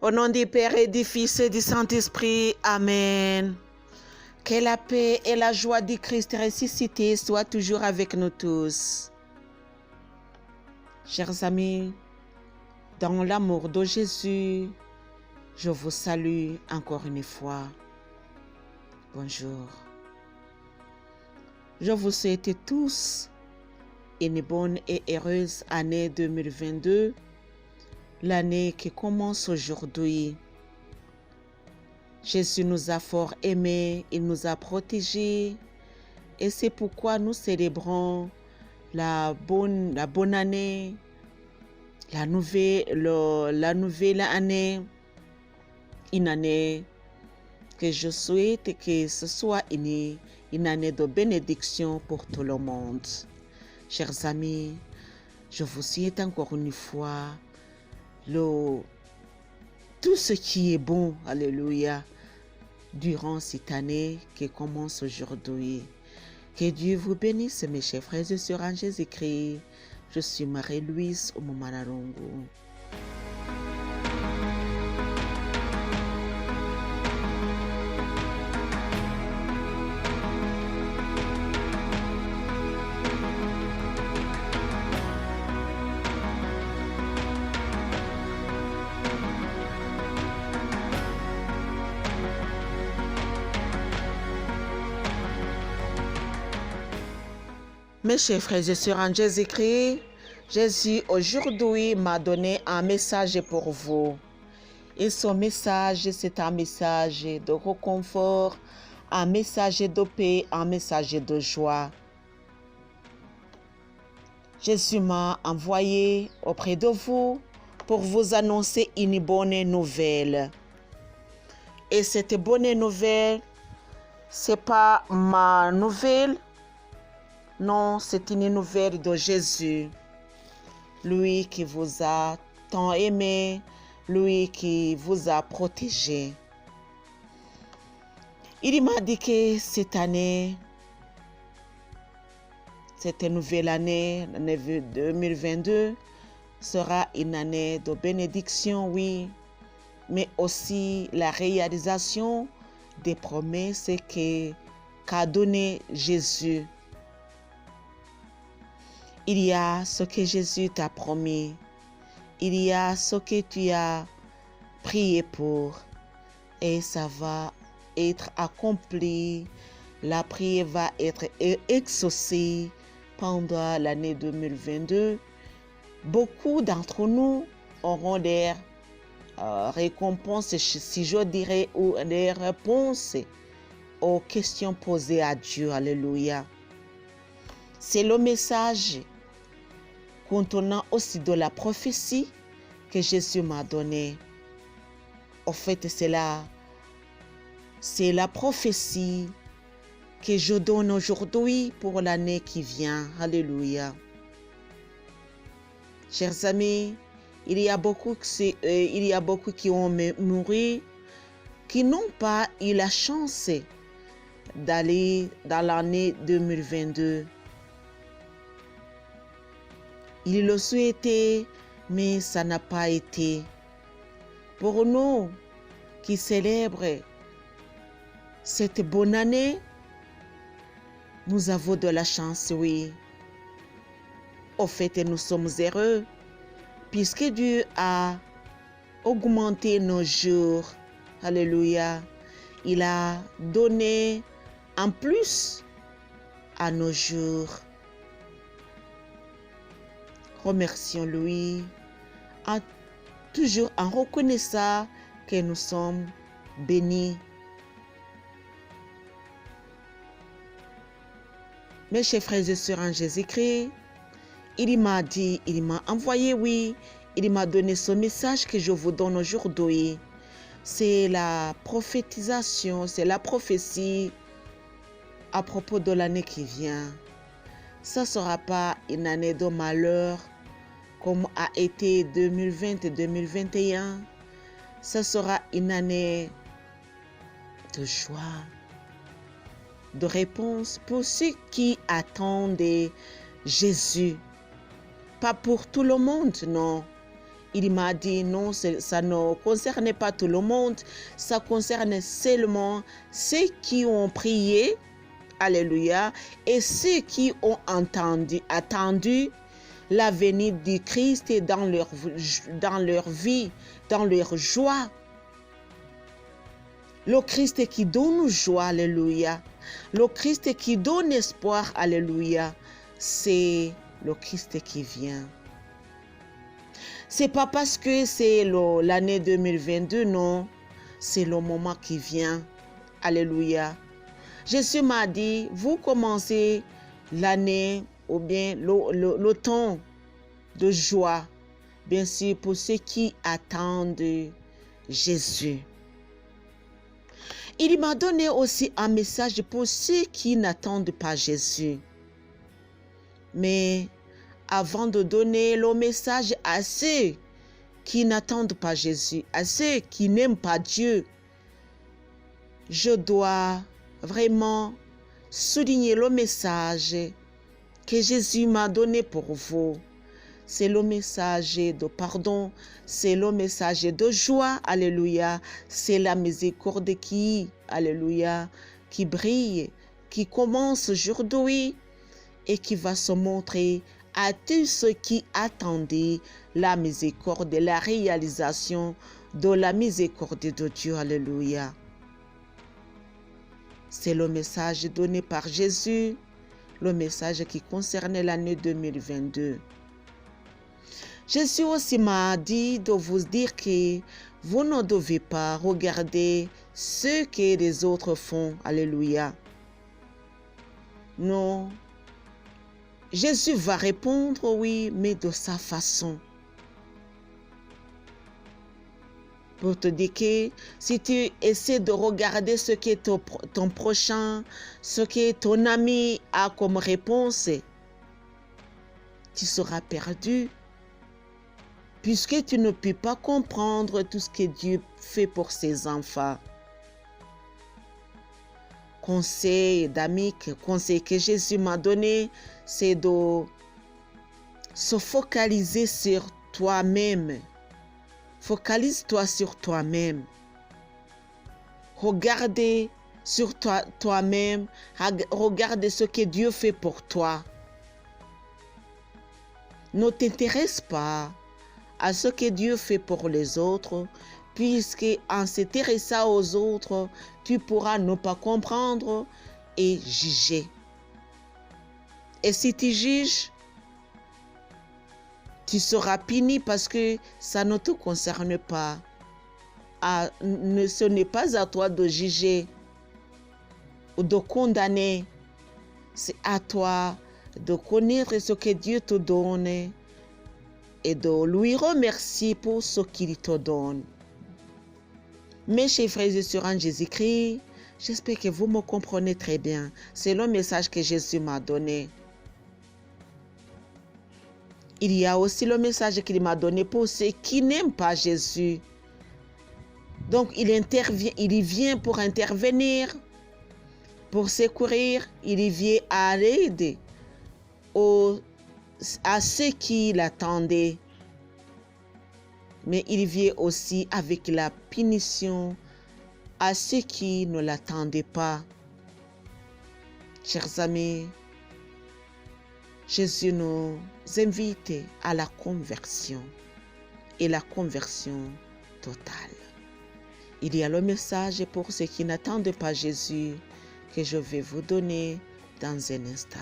Au nom du Père et du Fils et du Saint-Esprit, Amen. Que la paix et la joie du Christ ressuscité soient toujours avec nous tous. Chers amis, dans l'amour de Jésus, je vous salue encore une fois. Bonjour. Je vous souhaite tous une bonne et heureuse année 2022, l'année qui commence aujourd'hui. Jésus nous a fort aimés, il nous a protégés et c'est pourquoi nous célébrons la bonne année, la nouvelle année, une année que je souhaite que ce soit une année de bénédiction pour tout le monde. Chers amis, je vous souhaite encore une fois tout ce qui est bon, alléluia, durant cette année qui commence aujourd'hui. Que Dieu vous bénisse, mes chers frères et sœurs en Jésus-Christ. Je suis Marie-Louise Omumararongo. Mes chers frères et sœurs en Jésus-Christ, Jésus aujourd'hui m'a donné un message pour vous. Et ce message, c'est un message de réconfort, un message de paix, un message de joie. Jésus m'a envoyé auprès de vous pour vous annoncer une bonne nouvelle. Et cette bonne nouvelle, ce n'est pas ma nouvelle. Non, c'est une nouvelle de Jésus. Lui qui vous a tant aimé, lui qui vous a protégé. Il m'a dit que cette année, cette nouvelle année, l'année 2022, sera une année de bénédiction, oui, mais aussi la réalisation des promesses qu'a donné Jésus. Il y a ce que Jésus t'a promis. Il y a ce que tu as prié pour. Et ça va être accompli. La prière va être exaucée pendant l'année 2022. Beaucoup d'entre nous auront des récompenses, si je dirais, ou des réponses aux questions posées à Dieu. Alléluia. C'est le message contenant aussi de la prophétie que Jésus m'a donnée. En fait, c'est la prophétie que je donne aujourd'hui pour l'année qui vient. Alléluia. Chers amis, il y a beaucoup qui ont mouru, qui n'ont pas eu la chance d'aller dans l'année 2022. Ils le souhaitaient, mais ça n'a pas été. Pour nous qui célébrons cette bonne année, nous avons de la chance, oui. Au fait, nous sommes heureux, puisque Dieu a augmenté nos jours. Alléluia. Il a donné en plus à nos jours. Remercions-lui, toujours en reconnaissant que nous sommes bénis. Mes chers frères et sœurs en Jésus-Christ, il m'a envoyé, oui, il m'a donné ce message que je vous donne aujourd'hui. C'est la prophétisation, c'est la prophétie à propos de l'année qui vient. Ça ne sera pas une année de malheur comme a été 2020 et 2021. Ça sera une année de joie, de réponse pour ceux qui attendent Jésus. Pas pour tout le monde, non. Il m'a dit non, ça ne concerne pas tout le monde, ça concerne seulement ceux qui ont prié, alléluia, et ceux qui ont attendu la venue du Christ dans leur vie, dans leur joie. Le Christ qui donne joie, alléluia. Le Christ qui donne espoir, alléluia. C'est le Christ qui vient. C'est pas parce que c'est l'année 2022, non. C'est le moment qui vient. Alléluia. Jésus m'a dit, vous commencez l'année ou bien le temps de joie, bien sûr, pour ceux qui attendent Jésus. Il m'a donné aussi un message pour ceux qui n'attendent pas Jésus. Mais avant de donner le message à ceux qui n'attendent pas Jésus, à ceux qui n'aiment pas Dieu, je dois vraiment souligner le message que Jésus m'a donné pour vous. C'est le message de pardon, c'est le message de joie, alléluia. C'est la miséricorde qui, alléluia, qui brille, qui commence aujourd'hui et qui va se montrer à tous ceux qui attendaient la miséricorde, la réalisation de la miséricorde de Dieu, alléluia. C'est le message donné par Jésus, le message qui concernait l'année 2022. Jésus aussi m'a dit de vous dire que vous ne devez pas regarder ce que les autres font. Alléluia. Non. Jésus va répondre oui, mais de sa façon. Pour te dire que si tu essaies de regarder ce que ton prochain, ce que ton ami a comme réponse, tu seras perdu. Puisque tu ne peux pas comprendre tout ce que Dieu fait pour ses enfants. Conseil d'amis, conseil que Jésus m'a donné, c'est de se focaliser sur toi-même. Focalise-toi sur toi-même. Regarde sur toi-même. Regarde ce que Dieu fait pour toi. Ne t'intéresse pas à ce que Dieu fait pour les autres, puisque en s'intéressant aux autres, tu pourras ne pas comprendre et juger. Et si tu juges, tu seras puni parce que ça ne te concerne pas. Ce n'est pas à toi de juger ou de condamner. C'est à toi de connaître ce que Dieu te donne et de lui remercier pour ce qu'il te donne. Mes chers frères et sœurs en Jésus-Christ, j'espère que vous me comprenez très bien. C'est le message que Jésus m'a donné. Il y a aussi le message qu'il m'a donné pour ceux qui n'aiment pas Jésus. Donc il vient pour intervenir, pour secourir, il vient à l'aide à ceux qui l'attendaient. Mais il vient aussi avec la punition à ceux qui ne l'attendaient pas. Chers amis, Jésus nous invite à la conversion et la conversion totale. Il y a le message pour ceux qui n'attendent pas Jésus que je vais vous donner dans un instant.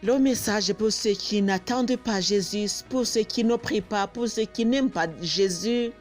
Le message pour ceux qui n'attendent pas Jésus, pour ceux qui ne prient pas, pour ceux qui n'aiment pas Jésus,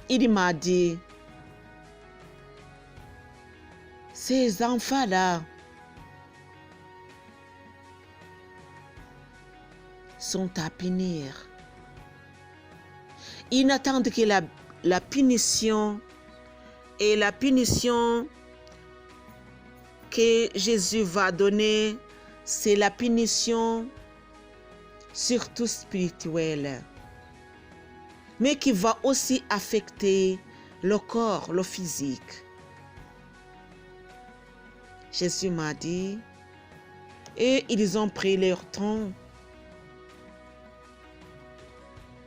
il m'a dit, ces enfants-là sont à punir. Ils n'attendent que la punition, et la punition que Jésus va donner, c'est la punition surtout spirituelle, mais qui va aussi affecter le corps, le physique. Jésus m'a dit, et ils ont pris leur temps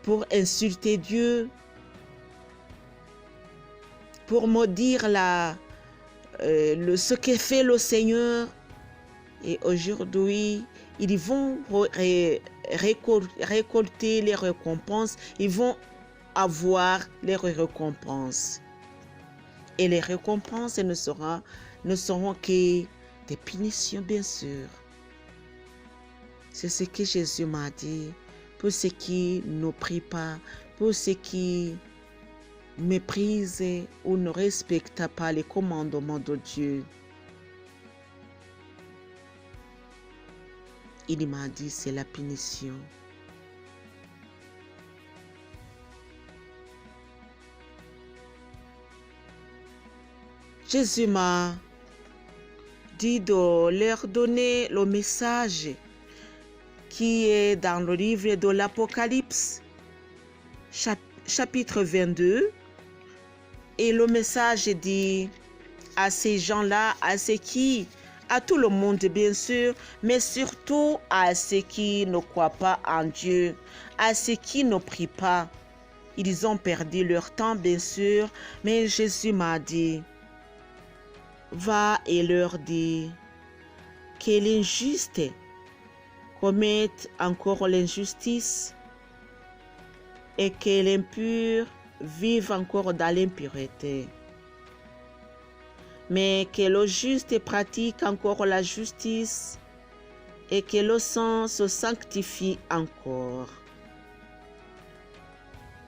pour insulter Dieu, pour maudire ce que fait le Seigneur. Et aujourd'hui, ils vont récolter les récompenses, ils vont avoir les récompenses. Et les récompenses ne seront que des punitions, bien sûr. C'est ce que Jésus m'a dit. Pour ceux qui ne prient pas, pour ceux qui méprisent ou ne respectent pas les commandements de Dieu. Il m'a dit, c'est la punition. Jésus m'a dit de leur donner le message qui est dans le livre de l'Apocalypse, chapitre 22. Et le message dit à ces gens-là, à tout le monde bien sûr, mais surtout à ceux qui ne croient pas en Dieu, à ceux qui ne prient pas. Ils ont perdu leur temps bien sûr, mais Jésus m'a dit, va et leur dis que l'injuste commette encore l'injustice et que l'impur vive encore dans l'impureté, mais que le juste pratique encore la justice et que le sang se sanctifie encore.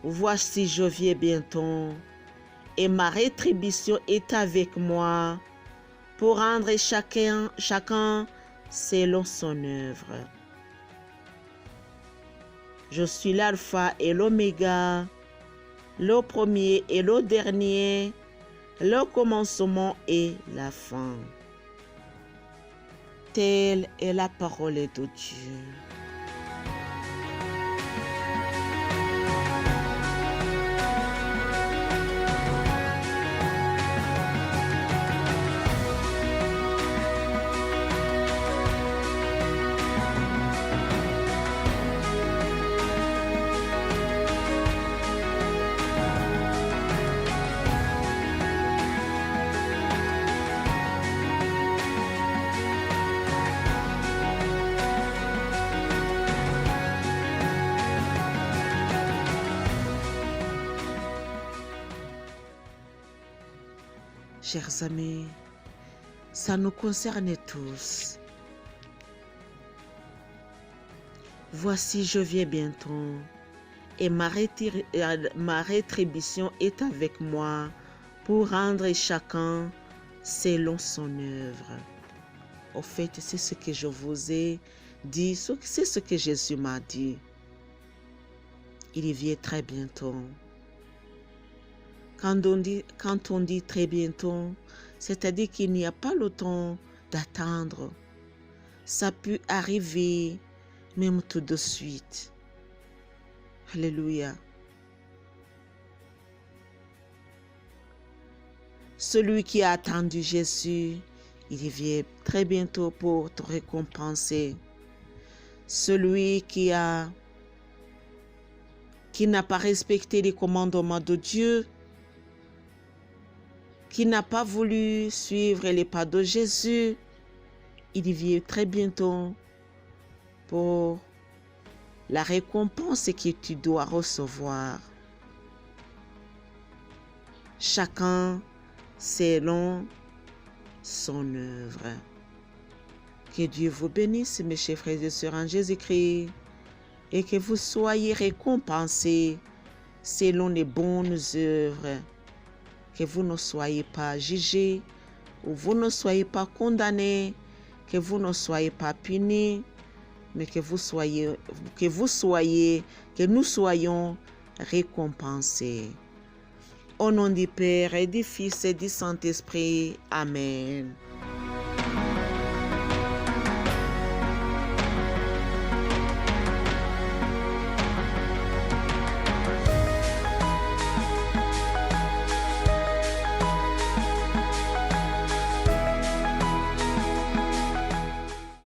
Voici, je viens bientôt, et ma rétribution est avec moi pour rendre chacun selon son œuvre. Je suis l'alpha et l'oméga, le premier et le dernier, le commencement et la fin. Telle est la parole de Dieu. Chers amis, ça nous concerne tous. Voici, je viens bientôt, et ma rétribution est avec moi pour rendre chacun selon son œuvre. Au fait, c'est ce que je vous ai dit, c'est ce que Jésus m'a dit. Il vient très bientôt. Quand on dit très bientôt, c'est-à-dire qu'il n'y a pas le temps d'attendre. Ça peut arriver même tout de suite. Alléluia. Celui qui a attendu Jésus, il vient très bientôt pour te récompenser. Celui qui n'a pas respecté les commandements de Dieu, qui n'a pas voulu suivre les pas de Jésus, il vient très bientôt pour la récompense que tu dois recevoir. Chacun selon son œuvre. Que Dieu vous bénisse, mes chers frères et sœurs en Jésus-Christ, et que vous soyez récompensés selon les bonnes œuvres. Que vous ne soyez pas jugés, ou vous ne soyez pas condamnés, que vous ne soyez pas punis, mais que nous soyons récompensés. Au nom du Père et du Fils et du Saint-Esprit. Amen.